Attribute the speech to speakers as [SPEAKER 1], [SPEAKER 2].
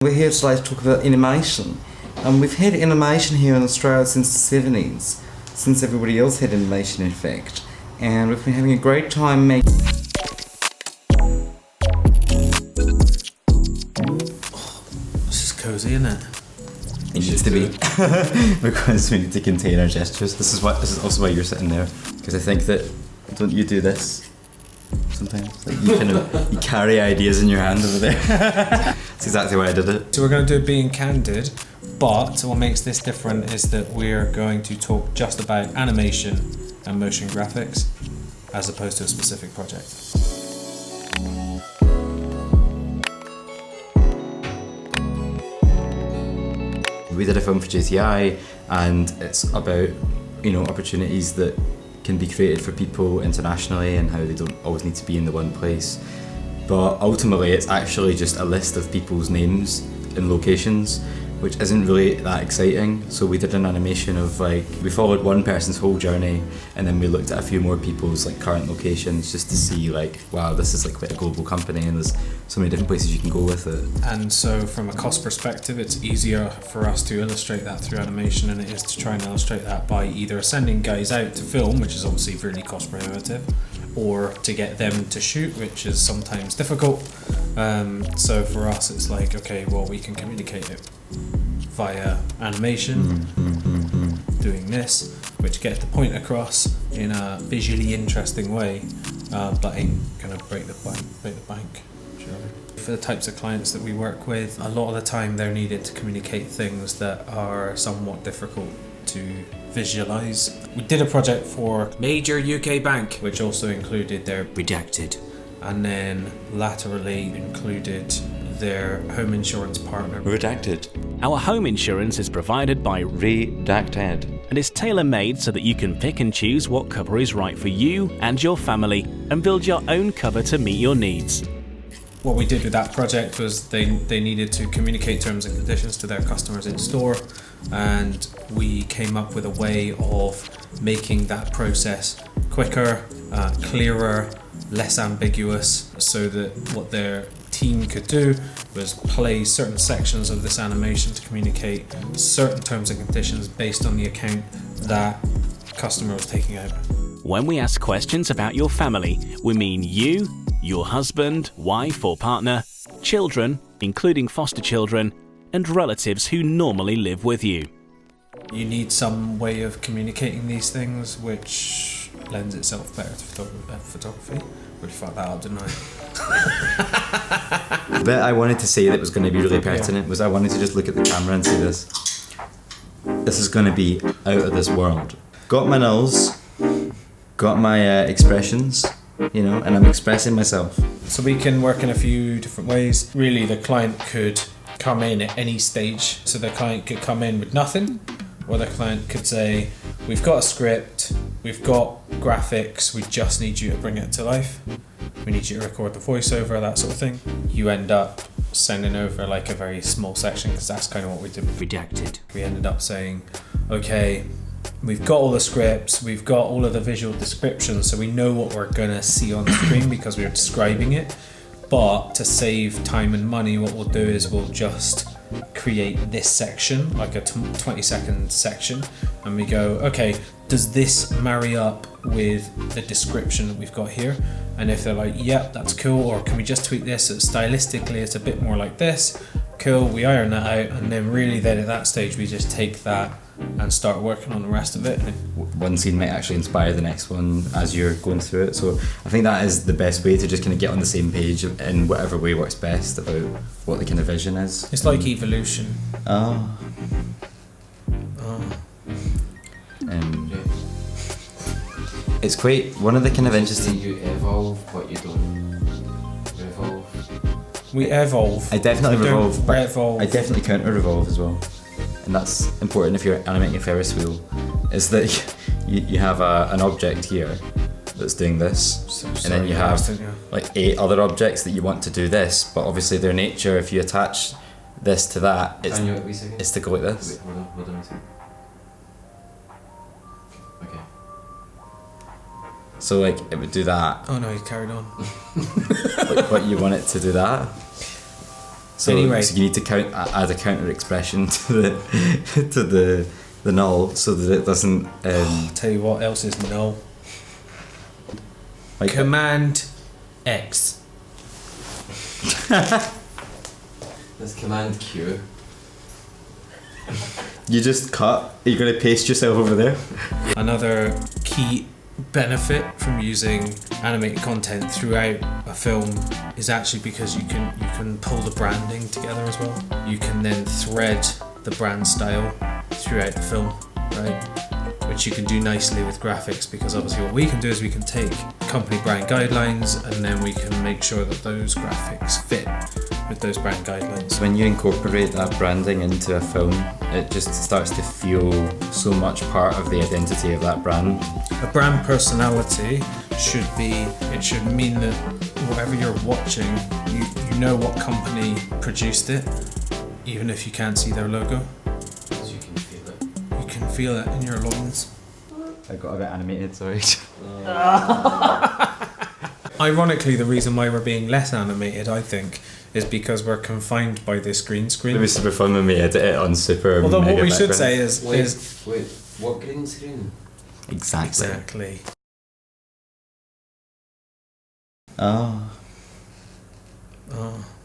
[SPEAKER 1] We're here today to talk about animation. We've had animation here in Australia since the 70s, since everybody else had animation in fact. And we've been having a great time making...
[SPEAKER 2] This is cosy, isn't it?
[SPEAKER 1] It needs to be. Because we need to contain our gestures. This is also why you're sitting there. Because I think that, don't you do this sometimes? Like you carry ideas in your hand over there. That's exactly why I did it.
[SPEAKER 2] So we're going to do it being candid, but what makes this different is that we're going to talk just about animation and motion graphics as opposed to a specific project.
[SPEAKER 1] We did a film for JTI, and it's about, opportunities that can be created for people internationally and how they don't always need to be in the one place. But ultimately it's actually just a list of people's names and locations, which isn't really that exciting. So we did an animation of we followed one person's whole journey, and then we looked at a few more people's current locations just to see wow, this is quite a global company and there's so many different places you can go with it.
[SPEAKER 2] And so from a cost perspective, it's easier for us to illustrate that through animation than it is to try and illustrate that by either sending guys out to film, which is obviously really cost prohibitive, or to get them to shoot, which is sometimes difficult. So for us it's okay, well, we can communicate it via animation, doing this, which gets the point across in a visually interesting way, but ain't gonna break the bank. For the types of clients that we work with, a lot of the time they're needed to communicate things that are somewhat difficult to visualize. We did a project for major UK bank, which also included their redacted, and then laterally included their home insurance partner.
[SPEAKER 1] Redacted.
[SPEAKER 3] Our home insurance is provided by
[SPEAKER 1] Redacted.
[SPEAKER 3] and is tailor-made so that you can pick and choose what cover is right for you and your family and build your own cover to meet your needs.
[SPEAKER 2] What we did with that project was they needed to communicate terms and conditions to their customers in store, and we came up with a way of making that process quicker, clearer, less ambiguous, so that what their team could do was play certain sections of this animation to communicate certain terms and conditions based on the account that customer was taking out.
[SPEAKER 3] When we ask questions about your family, we mean you, your husband, wife or partner, children, including foster children, and relatives who normally live with you.
[SPEAKER 2] You need some way of communicating these things which lends itself better to photography. Really fucked that up, didn't I?
[SPEAKER 1] The bit I wanted to say that was going to be really pertinent was I wanted to just look at the camera and say this. This is going to be out of this world. Got my nulls, got my expressions, and I'm expressing myself.
[SPEAKER 2] So we can work in a few different ways. Really, the client could come in at any stage. So the client could come in with nothing, or the client could say, we've got a script, we've got graphics, we just need you to bring it to life. We need you to record the voiceover, that sort of thing. You end up sending over a very small section, because that's kind of what we did with Redacted. We ended up saying, okay, we've got all the scripts, we've got all of the visual descriptions, so we know what we're gonna see on the screen because we're describing it. But to save time and money, what we'll do is we'll just create this section, like a 20-second section, and we go, okay, does this marry up with the description that we've got here? And if they're like, yep, that's cool, or can we just tweak this so stylistically it's a bit more like this? Cool, we iron that out, and then really then at that stage we just take that and start working on the rest of it.
[SPEAKER 1] One scene might actually inspire the next one as you're going through it, so I think that is the best way to just kind of get on the same page in whatever way works best about what the kind of vision is.
[SPEAKER 2] It's like evolution.
[SPEAKER 1] It's quite one of the kind of interesting.
[SPEAKER 4] You evolve, but you don't revolve.
[SPEAKER 2] We evolve.
[SPEAKER 1] I definitely revolve, but
[SPEAKER 2] revolve.
[SPEAKER 1] I definitely counter revolve as well, and that's important if you're animating a Ferris wheel. Is that you have an object here that's doing this, and then you have 8 other objects that you want to do this, but obviously their nature, if you attach this to that, it's to go like this.
[SPEAKER 4] Wait, hold on a second. Okay.
[SPEAKER 1] So it would do that.
[SPEAKER 2] Oh no, he carried on.
[SPEAKER 1] But you want it to do that. So,
[SPEAKER 2] Anyway.
[SPEAKER 1] so you need to add a counter expression to the null so that it doesn't.
[SPEAKER 2] I'll tell you what else is null.
[SPEAKER 1] Like
[SPEAKER 2] Command X.
[SPEAKER 4] That's Command Q.
[SPEAKER 1] you just cut. Are you going to paste yourself over there?
[SPEAKER 2] Another key benefit from using animated content throughout a film is actually because you can pull the branding together as well. You can then thread the brand style throughout the film, right? Which you can do nicely with graphics, because obviously what we can do is we can take company brand guidelines and then we can make sure that those graphics fit with those brand guidelines.
[SPEAKER 1] When you incorporate that branding into a film, it just starts to feel so much part of the identity of that brand.
[SPEAKER 2] A brand personality should mean that whatever you're watching, you know what company produced it, even if you can't see their logo.
[SPEAKER 4] Because you can feel it.
[SPEAKER 2] You can feel it in your lungs.
[SPEAKER 1] I got a bit animated, sorry.
[SPEAKER 2] Ironically, the reason why we're being less animated, I think, is because we're confined by this green screen.
[SPEAKER 1] It was super fun when we edit it on super.
[SPEAKER 2] Although what
[SPEAKER 1] mega
[SPEAKER 2] we should
[SPEAKER 1] background.
[SPEAKER 2] say is
[SPEAKER 4] Wait, what green screen?
[SPEAKER 1] Exactly.
[SPEAKER 2] Oh.